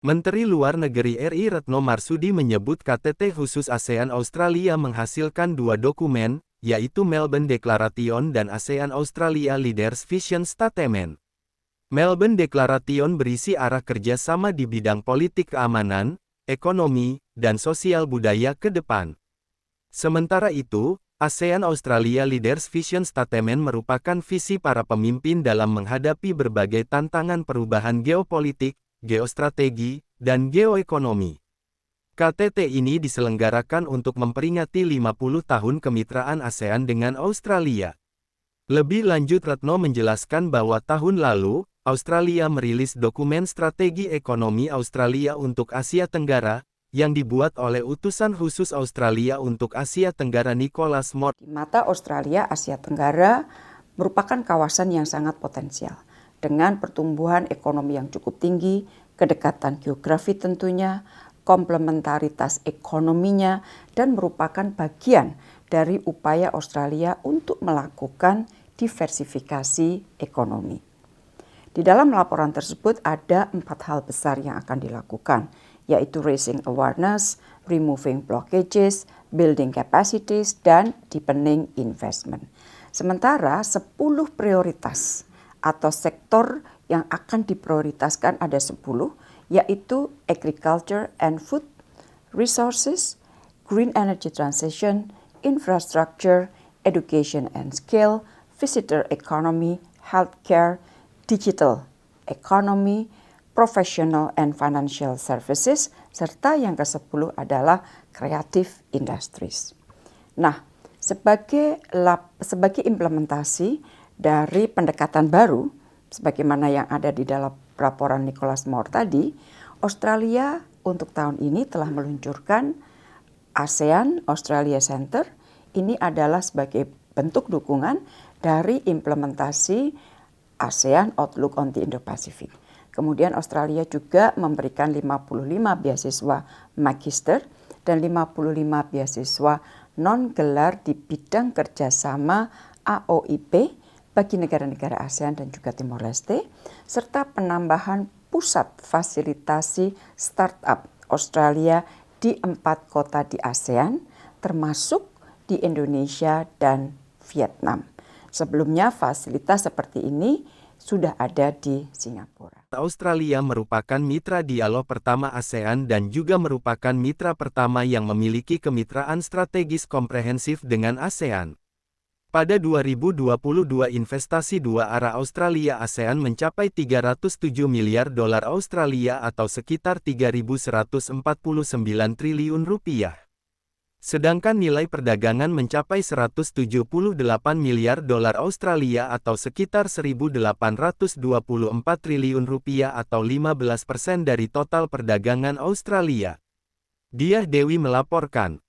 Menteri Luar Negeri RI Retno Marsudi menyebut KTT khusus ASEAN Australia menghasilkan dua dokumen, yaitu Melbourne Declaration dan ASEAN Australia Leaders Vision Statement. Melbourne Declaration berisi arah kerjasama di bidang politik keamanan, ekonomi, dan sosial budaya ke depan. Sementara itu, ASEAN Australia Leaders Vision Statement merupakan visi para pemimpin dalam menghadapi berbagai tantangan perubahan geopolitik, geostrategi, dan geoekonomi. KTT ini diselenggarakan untuk memperingati 50 tahun kemitraan ASEAN dengan Australia. Lebih lanjut Retno menjelaskan bahwa tahun lalu, Australia merilis dokumen strategi ekonomi Australia untuk Asia Tenggara, yang dibuat oleh utusan khusus Australia untuk Asia Tenggara Nicholas Morton. Di mata Australia, Asia Tenggara merupakan kawasan yang sangat potensial, dengan pertumbuhan ekonomi yang cukup tinggi, kedekatan geografi tentunya, komplementaritas ekonominya, dan merupakan bagian dari upaya Australia untuk melakukan diversifikasi ekonomi. Di dalam laporan tersebut ada 4 hal besar yang akan dilakukan, yaitu raising awareness, removing blockages, building capacities, dan deepening investment. Sementara 10 prioritas atau sektor yang akan diprioritaskan ada 10, yaitu agriculture and food resources, green energy transition, infrastructure, education and skill, visitor economy, healthcare, digital economy, professional and financial services, serta yang ke-10 adalah creative industries. Nah, sebagai implementasi dari pendekatan baru, sebagaimana yang ada di dalam laporan Nicholas Moore tadi, Australia untuk tahun ini telah meluncurkan ASEAN Australia Center. Ini adalah sebagai bentuk dukungan dari implementasi ASEAN Outlook on the Indo-Pacific. Kemudian Australia juga memberikan 55 beasiswa magister dan 55 beasiswa non-gelar di bidang kerjasama AOIP bagi negara-negara ASEAN dan juga Timor Leste, serta penambahan pusat fasilitasi startup Australia di 4 kota di ASEAN, termasuk di Indonesia dan Vietnam. Sebelumnya fasilitas seperti ini sudah ada di Singapura. Australia merupakan mitra dialog pertama ASEAN dan juga merupakan mitra pertama yang memiliki kemitraan strategis komprehensif dengan ASEAN. Pada 2022 investasi dua arah Australia-ASEAN mencapai 307 miliar dolar Australia atau sekitar 3.149 triliun rupiah. Sedangkan nilai perdagangan mencapai 178 miliar dolar Australia atau sekitar 1.824 triliun rupiah atau 15% dari total perdagangan Australia. Diah Dewi melaporkan.